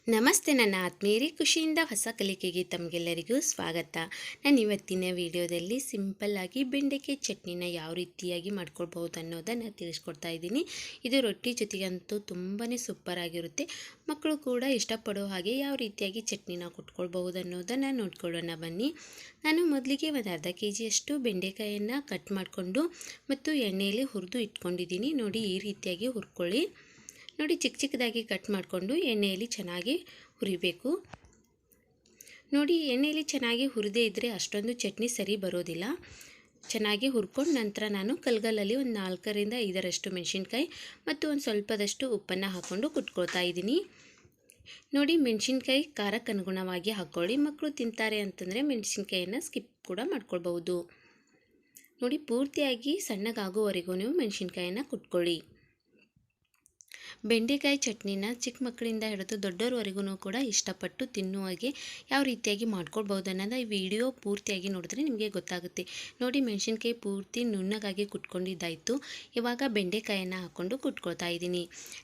ನಮಸ್ತೆ ನನ್ನ ಆತ್ಮೀಯರೇ, ಖುಷಿಯಿಂದ ಹೊಸ ಕಲಿಕೆಗೆ ತಮಗೆಲ್ಲರಿಗೂ ಸ್ವಾಗತ. ನಾನು ಇವತ್ತಿನ ವಿಡಿಯೋದಲ್ಲಿ ಸಿಂಪಲ್ಲಾಗಿ ಬೆಂಡೆಕಾಯಿ ಚಟ್ನಿನ ಯಾವ ರೀತಿಯಾಗಿ ಮಾಡ್ಕೊಳ್ಬಹುದು ಅನ್ನೋದನ್ನು ತಿಳಿಸ್ಕೊಡ್ತಾ ಇದ್ದೀನಿ. ಇದು ರೊಟ್ಟಿ ಜೊತೆಗಂತೂ ತುಂಬಾ ಸೂಪರಾಗಿರುತ್ತೆ. ಮಕ್ಕಳು ಕೂಡ ಇಷ್ಟಪಡೋ ಹಾಗೆ ಯಾವ ರೀತಿಯಾಗಿ ಚಟ್ನಿನ ಕೊಟ್ಕೊಳ್ಬಹುದು ಅನ್ನೋದನ್ನು ನೋಡ್ಕೊಳ್ಳೋಣ ಬನ್ನಿ. ನಾನು ಮೊದಲಿಗೆ ಒಂದು ಅರ್ಧ ಕೆಜಿಯಷ್ಟು ಬೆಂಡೆಕಾಯನ್ನು ಕಟ್ ಮಾಡಿಕೊಂಡು ಮತ್ತು ಎಣ್ಣೆಯಲ್ಲಿ ಹುರಿದು ಇಟ್ಕೊಂಡಿದ್ದೀನಿ. ನೋಡಿ, ಈ ರೀತಿಯಾಗಿ ಹುರ್ಕೊಳ್ಳಿ. ನೋಡಿ, ಚಿಕ್ಕ ಚಿಕ್ಕದಾಗಿ ಕಟ್ ಮಾಡಿಕೊಂಡು ಎಣ್ಣೆಯಲ್ಲಿ ಚೆನ್ನಾಗಿ ಹುರಿಬೇಕು. ನೋಡಿ, ಎಣ್ಣೆಯಲ್ಲಿ ಚೆನ್ನಾಗಿ ಹುರಿದೇ ಇದ್ದರೆ ಅಷ್ಟೊಂದು ಚಟ್ನಿ ಸರಿ ಬರೋದಿಲ್ಲ. ಚೆನ್ನಾಗಿ ಹುರ್ಕೊಂಡು ನಂತರ ನಾನು ಕಲ್ಗಲ್ಲಲ್ಲಿ ಒಂದು 4ರಿಂದ 5 ಮೆಣಸಿನ್ಕಾಯಿ ಮತ್ತು ಒಂದು ಸ್ವಲ್ಪದಷ್ಟು ಉಪ್ಪನ್ನು ಹಾಕ್ಕೊಂಡು ಕುಟ್ಕೊಳ್ತಾ ಇದ್ದೀನಿ. ನೋಡಿ, ಮೆಣಸಿನ್ಕಾಯಿ ಖಾರಕ್ಕೆ ಅನುಗುಣವಾಗಿ ಹಾಕ್ಕೊಳ್ಳಿ. ಮಕ್ಕಳು ತಿಂತಾರೆ ಅಂತಂದರೆ ಮೆಣಸಿನ್ಕಾಯಿಯನ್ನು ಸ್ಕಿಪ್ ಕೂಡ ಮಾಡ್ಕೊಳ್ಬಹುದು. ನೋಡಿ, ಪೂರ್ತಿಯಾಗಿ ಸಣ್ಣಗಾಗುವವರೆಗೂ ನೀವು ಮೆಣಸಿನ್ಕಾಯಿಯನ್ನು ಕುಟ್ಕೊಳ್ಳಿ. ಬೆಂಡೆಕಾಯಿ ಚಟ್ನಿನ ಚಿಕ್ಕ ಮಕ್ಕಳಿಂದ ಹಿಡಿದು ದೊಡ್ಡವರವರೆಗೂ ಕೂಡ ಇಷ್ಟಪಟ್ಟು ತಿನ್ನುವಾಗೆ ಯಾವ ರೀತಿಯಾಗಿ ಮಾಡ್ಕೊಳ್ಬೋದು ಅನ್ನೋದು ಈ ವಿಡಿಯೋ ಪೂರ್ತಿಯಾಗಿ ನೋಡಿದ್ರೆ ನಿಮಗೆ ಗೊತ್ತಾಗುತ್ತೆ. ನೋಡಿ, ಮೆಣಸಿನ್ಕಾಯಿ ಪೂರ್ತಿ ನುಣ್ಣಗಾಗಿ ಕುಟ್ಕೊಂಡಿದ್ದಾಯಿತು. ಇವಾಗ ಬೆಂಡೆಕಾಯನ್ನು ಹಾಕ್ಕೊಂಡು ಕುಟ್ಕೊಳ್ತಾ ಇದ್ದೀನಿ.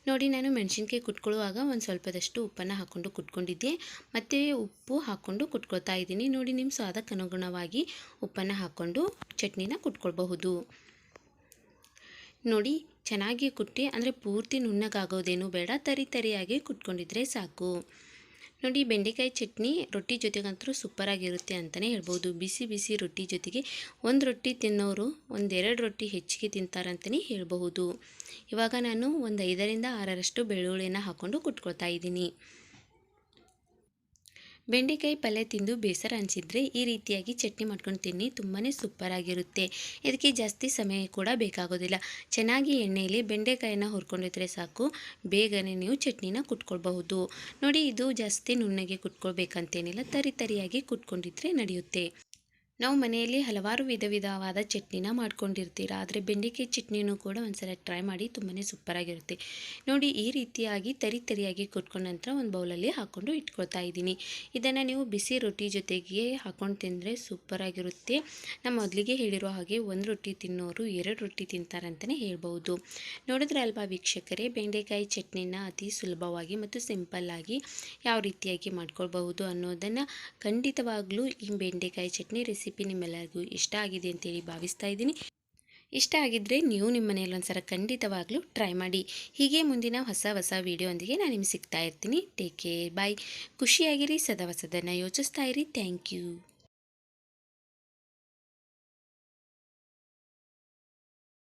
ನೋಡಿ, ನಾನು ಮೆಣಸಿನ್ಕಾಯಿ ಕುಟ್ಕೊಳ್ಳುವಾಗ ಒಂದು ಸ್ವಲ್ಪದಷ್ಟು ಉಪ್ಪನ್ನು ಹಾಕ್ಕೊಂಡು ಕುಟ್ಕೊಂಡಿದ್ದೆ. ಮತ್ತು ಉಪ್ಪು ಹಾಕ್ಕೊಂಡು ಕುಟ್ಕೊಳ್ತಾ ಇದ್ದೀನಿ. ನೋಡಿ, ನಿಮ್ಮ ಸ್ವಾದಕ್ಕೆ ಅನುಗುಣವಾಗಿ ಉಪ್ಪನ್ನು ಹಾಕ್ಕೊಂಡು ಚಟ್ನಿನ ಕುಟ್ಕೊಳ್ಬಹುದು. ನೋಡಿ, ಚೆನ್ನಾಗಿ ಕುಟ್ಟಿ, ಅಂದರೆ ಪೂರ್ತಿ ನುಣ್ಣಗಾಗೋದೇನು ಬೇಡ, ತರಿಯಾಗಿ ಕುಟ್ಕೊಂಡಿದ್ರೆ ಸಾಕು. ನೋಡಿ, ಬೆಂಡೆಕಾಯಿ ಚಟ್ನಿ ರೊಟ್ಟಿ ಜೊತೆಗಂತೂ ಸೂಪರಾಗಿರುತ್ತೆ ಅಂತಲೇ ಹೇಳ್ಬೋದು. ಬಿಸಿ ಬಿಸಿ ರೊಟ್ಟಿ ಜೊತೆಗೆ ಒಂದು ರೊಟ್ಟಿ ತಿನ್ನೋರು 1-2 ರೊಟ್ಟಿ ಹೆಚ್ಚಿಗೆ ತಿಂತಾರಂತಲೇ ಹೇಳ್ಬಹುದು. ಇವಾಗ ನಾನು ಒಂದು 5ರಿಂದ 6 ಬೆಳ್ಳುಳ್ಳಿನ ಹಾಕ್ಕೊಂಡು ಕುಟ್ಕೊಳ್ತಾ ಇದ್ದೀನಿ. ಬೆಂಡೆಕಾಯಿ ಪಲ್ಯ ತಿಂದು ಬೇಸರ ಅನಿಸಿದರೆ ಈ ರೀತಿಯಾಗಿ ಚಟ್ನಿ ಮಾಡ್ಕೊಂಡು ತಿನ್ನಿ, ತುಂಬಾ ಸೂಪರಾಗಿರುತ್ತೆ. ಇದಕ್ಕೆ ಜಾಸ್ತಿ ಸಮಯ ಕೂಡ ಬೇಕಾಗೋದಿಲ್ಲ. ಚೆನ್ನಾಗಿ ಎಣ್ಣೆಯಲ್ಲಿ ಬೆಂಡೆಕಾಯಿನ ಹುರ್ಕೊಂಡಿದ್ರೆ ಸಾಕು, ಬೇಗನೆ ನೀವು ಚಟ್ನಿನ ಕುಟ್ಕೊಳ್ಬಹುದು. ನೋಡಿ, ಇದು ಜಾಸ್ತಿ ನುಣ್ಣಗೆ ಕುಟ್ಕೊಳ್ಬೇಕಂತೇನಿಲ್ಲ, ತರಿಯಾಗಿ ಕುಟ್ಕೊಂಡಿದ್ರೆ ನಡೆಯುತ್ತೆ. ನಾವು ಮನೆಯಲ್ಲಿ ಹಲವಾರು ವಿಧವಾದ ಚಟ್ನಿನ ಮಾಡ್ಕೊಂಡಿರ್ತೀರ, ಆದರೆ ಬೆಂಡೆಕಾಯಿ ಚಟ್ನಿನೂ ಕೂಡ ಒಂದ್ಸಲ ಟ್ರೈ ಮಾಡಿ, ತುಂಬಾ ಸೂಪರಾಗಿರುತ್ತೆ. ನೋಡಿ, ಈ ರೀತಿಯಾಗಿ ತರಿಯಾಗಿ ಕುಟ್ಕೊಂಡ ನಂತರ ಒಂದು ಬೌಲಲ್ಲಿ ಹಾಕ್ಕೊಂಡು ಇಟ್ಕೊಳ್ತಾ ಇದ್ದೀನಿ. ಇದನ್ನು ನೀವು ಬಿಸಿ ರೊಟ್ಟಿ ಜೊತೆಗೆ ಹಾಕ್ಕೊಂಡು ತಿಂದರೆ ಸೂಪರಾಗಿರುತ್ತೆ. ನಾನು ಮೊದಲಿಗೆ ಹೇಳಿರೋ ಹಾಗೆ ಒಂದು ರೊಟ್ಟಿ ತಿನ್ನೋರು 2 ರೊಟ್ಟಿ ತಿಂತಾರಂತಲೇ ಹೇಳ್ಬೋದು. ನೋಡಿದ್ರೆ ಅಲ್ವಾ ವೀಕ್ಷಕರೇ, ಬೆಂಡೆಕಾಯಿ ಚಟ್ನಿನ ಅತಿ ಸುಲಭವಾಗಿ ಮತ್ತು ಸಿಂಪಲ್ಲಾಗಿ ಯಾವ ರೀತಿಯಾಗಿ ಮಾಡ್ಕೊಳ್ಬಹುದು ಅನ್ನೋದನ್ನು ಖಂಡಿತವಾಗ್ಲೂ ಈ ಬೆಂಡೆಕಾಯಿ ಚಟ್ನಿ ರೆಸಿಪಿ ನಿಮ್ಮೆಲ್ಲರಿಗೂ ಇಷ್ಟ ಆಗಿದೆ ಅಂತೇಳಿ ಭಾವಿಸ್ತಾ ಇದ್ದೀನಿ. ಇಷ್ಟ ಆಗಿದ್ದರೆ ನೀವು ನಿಮ್ಮ ಮನೆಯಲ್ಲಿ ಒಂದ್ಸಲ ಖಂಡಿತವಾಗ್ಲೂ ಟ್ರೈ ಮಾಡಿ. ಹೀಗೆ ಮುಂದಿನ ಹೊಸ ವಿಡಿಯೋ ಒಂದಿಗೆ ನಾನು ನಿಮ್ಗೆ ಸಿಗ್ತಾ ಇರ್ತೀನಿ. ಟೇಕ್ ಕೇರ್, ಬಾಯ್. ಖುಷಿಯಾಗಿರಿ, ಸದಾ ಹೊಸದನ್ನು ಯೋಚಿಸ್ತಾ ಇರಿ. Thank you.